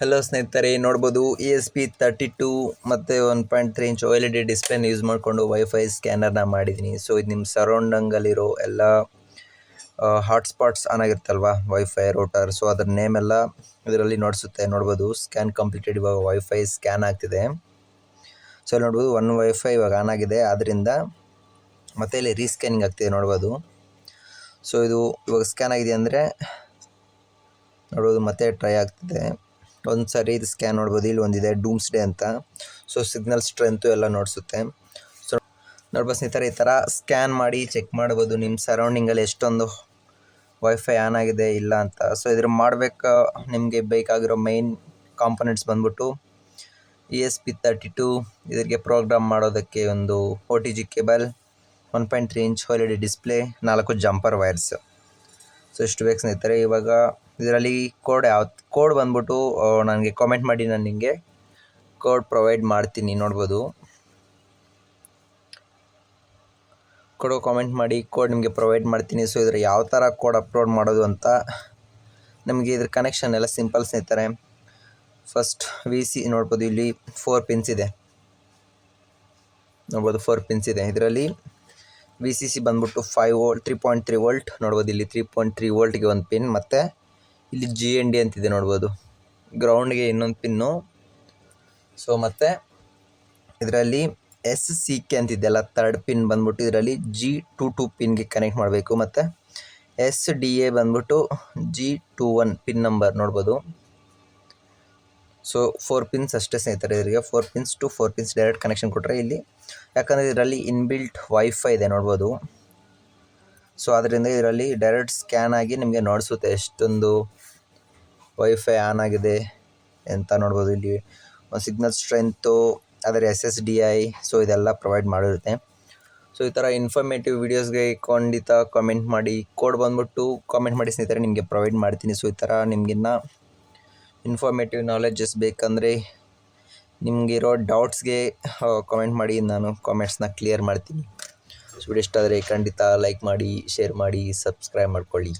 Hello ಸ್ನೇಹಿತರೆ, ನೋಡ್ಬೋದು ESP32 ಮತ್ತು 1.3 ಇಂಚ್ OLED ಡಿಸ್ಪ್ಲೇನ ಯೂಸ್ ಮಾಡಿಕೊಂಡು ವೈಫೈ ಸ್ಕ್ಯಾನರ್ನ ಮಾಡಿದ್ದೀನಿ. ಸೊ ಇದು ನಿಮ್ಮ ಸರೌಂಡಂಗಲ್ಲಿರೋ ಎಲ್ಲ ಹಾಟ್ಸ್ಪಾಟ್ಸ್ ಆನ್ ಆಗಿರುತ್ತಲ್ವ, ವೈಫೈ ರೂಟರ್. ಸೊ ಅದ್ರ ನೇಮ್ ಎಲ್ಲ ಇದರಲ್ಲಿ ನೋಡ್ಬೋದು. ಸ್ಕ್ಯಾನ್ ಕಂಪ್ಲೀಟೆಡ್, ಇವಾಗ ವೈಫೈ ಸ್ಕ್ಯಾನ್ ಆಗ್ತಿದೆ. ಸೊ ಇಲ್ಲಿ ನೋಡ್ಬೋದು ಒನ್ ವೈಫೈ ಇವಾಗ ಆನ್ ಆಗಿದೆ, ಆದ್ದರಿಂದ ಮತ್ತೆ ಇಲ್ಲಿ ರೀಸ್ಕ್ಯಾನಿಂಗ್ ಆಗ್ತಿದೆ ನೋಡ್ಬೋದು. ಸೊ ಇದು ಇವಾಗ ಸ್ಕ್ಯಾನ್ ಆಗಿದೆ ಅಂದರೆ ನೋಡ್ಬೋದು, ಮತ್ತೆ ಟ್ರೈ ಆಗ್ತಿದೆ. ಒಂದು ಸಾರಿ ಇದು ಸ್ಕ್ಯಾನ್ ನೋಡ್ಬೋದು, ಇಲ್ಲಿ ಒಂದಿದೆ ಡೂಮ್ಸ್ಡೇ ಅಂತ. ಸೊ ಸಿಗ್ನಲ್ ಸ್ಟ್ರೆಂತು ಎಲ್ಲ ನೋಡಿಸುತ್ತೆ. ಸೊ ನೋಡ್ಬೋದು ಸ್ನೇಹಿತರೆ, ಈ ಥರ ಸ್ಕ್ಯಾನ್ ಮಾಡಿ ಚೆಕ್ ಮಾಡ್ಬೋದು ನಿಮ್ಮ ಸರೌಂಡಿಂಗಲ್ಲಿ ಎಷ್ಟೊಂದು ವೈಫೈ ಆನ್ ಆಗಿದೆ ಇಲ್ಲ ಅಂತ. ಸೊ ಇದ್ರ ಮಾಡಬೇಕು ನಿಮಗೆ ಬೇಕಾಗಿರೋ ಮೈನ್ ಕಾಂಪೊನೆಂಟ್ಸ್ ಬಂದ್ಬಿಟ್ಟು ESP32, ಇದಕ್ಕೆ ಪ್ರೋಗ್ರಾಮ್ ಮಾಡೋದಕ್ಕೆ ಒಂದು OTG cable, 1.3 inch OLED display, 4 jumper wires. So ಇಷ್ಟು ಬೇಕು ಸ್ನೇಹಿತರೆ. ಇವಾಗ ಇದರಲ್ಲಿ ಕೋಡ್ ಬಂದ್ಬಿಟ್ಟು ನನಗೆ ಕಾಮೆಂಟ್ ಮಾಡಿ, ನಾನು ನಿಮಗೆ ಕೋಡ್ ಪ್ರೊವೈಡ್ ಮಾಡ್ತೀನಿ. ನೋಡ್ಬೋದು, ಕಾಮೆಂಟ್ ಮಾಡಿ, ಕೋಡ್ ನಿಮಗೆ ಪ್ರೊವೈಡ್ ಮಾಡ್ತೀನಿ. ಸೊ ಇದ್ರ ಯಾವ ಥರ ಕೋಡ್ ಅಪ್ಲೋಡ್ ಮಾಡೋದು ಅಂತ ನಮಗೆ ಇದ್ರ ಕನೆಕ್ಷನ್ ಎಲ್ಲ ಸಿಂಪಲ್ ಸ್ನೇಹಿತರೆ. ಫಸ್ಟ್ VC ನೋಡ್ಬೋದು, ಇಲ್ಲಿ 4 ಪಿನ್ಸ್ ಇದೆ ನೋಡ್ಬೋದು, 4 ಪಿನ್ಸ್ ಇದೆ. ಇದರಲ್ಲಿ VCC ಬಂದ್ಬಿಟ್ಟು 5 ವೋಲ್ಟ್, 3.3 ವೋಲ್ಟ್ ನೋಡ್ಬೋದು. ಇಲ್ಲಿ 3.3 ವೋಲ್ಟ್ಗೆ ಒಂದು ಪಿನ್, ಮತ್ತು ಇಲ್ಲಿ GND ಅಂತಿದೆ ನೋಡ್ಬೋದು, ಗ್ರೌಂಡ್ಗೆ ಇನ್ನೊಂದು ಪಿನ್ನು. ಸೊ ಮತ್ತು ಇದರಲ್ಲಿ SCK ಅಂತಿದೆಯಲ್ಲ, ಥರ್ಡ್ ಪಿನ್ ಬಂದ್ಬಿಟ್ಟು ಇದರಲ್ಲಿ G22 ಪಿನ್ಗೆ ಕನೆಕ್ಟ್ ಮಾಡಬೇಕು. ಮತ್ತು SDA ಬಂದ್ಬಿಟ್ಟು G21 ಪಿನ್ ನಂಬರ್ ನೋಡ್ಬೋದು. ಸೊ 4 ಪಿನ್ಸ್ ಅಷ್ಟೇ ಸ್ನೇಹಿತರೆ. ಇದರಿಗೆ 4 pins to 4 pins direct connection ಕೊಟ್ಟರೆ ಇಲ್ಲಿ, ಯಾಕಂದರೆ ಇದರಲ್ಲಿ ಇನ್ಬಿಲ್ಟ್ ವೈಫೈ ಇದೆ ನೋಡ್ಬೋದು. ಸೊ ಅದರಿಂದ ಇದರಲ್ಲಿ ಡೈರೆಕ್ಟ್ ಸ್ಕ್ಯಾನ್ ಆಗಿ ನಿಮಗೆ ನೋಡಿಸುತ್ತೆ ಎಷ್ಟೊಂದು ವೈಫೈ ಆನ್ ಆಗಿದೆ ಅಂತ ನೋಡ್ಬೋದು. ಇಲ್ಲಿ ಒಂದು ಸಿಗ್ನಲ್ ಸ್ಟ್ರೆಂತು, ಅದರ SSDI, ಸೊ ಇದೆಲ್ಲ ಪ್ರೊವೈಡ್ ಮಾಡಿರುತ್ತೆ. ಸೊ ಈ ಥರ ಇನ್ಫಾರ್ಮೇಟಿವ್ ವೀಡಿಯೋಸ್ಗೆ ಖಂಡಿತ ಕಾಮೆಂಟ್ ಮಾಡಿ. ಕೋಡ್ ಬಂದ್ಬಿಟ್ಟು ಕಾಮೆಂಟ್ ಮಾಡಿ ಸ್ನೇಹಿತರೆ, ನಿಮಗೆ ಪ್ರೊವೈಡ್ ಮಾಡ್ತೀನಿ. ಸೊ ಈ ಥರ ನಿಮಗಿನ್ನ ಇನ್ಫಾರ್ಮೇಟಿವ್ ನಾಲೆಜಸ್ ಬೇಕಂದರೆ, ನಿಮಗಿರೋ ಡೌಟ್ಸ್ಗೆ ಕಾಮೆಂಟ್ ಮಾಡಿ, ನಾನು ಕಾಮೆಂಟ್ಸ್ನ ಕ್ಲಿಯರ್ ಮಾಡ್ತೀನಿ. ಸೊ ವಿಡಿಯೋ ಇಷ್ಟ ಆದರೆ ಖಂಡಿತ ಲೈಕ್ ಮಾಡಿ, ಶೇರ್ ಮಾಡಿ, ಸಬ್ಸ್ಕ್ರೈಬ್ ಮಾಡ್ಕೊಳ್ಳಿ.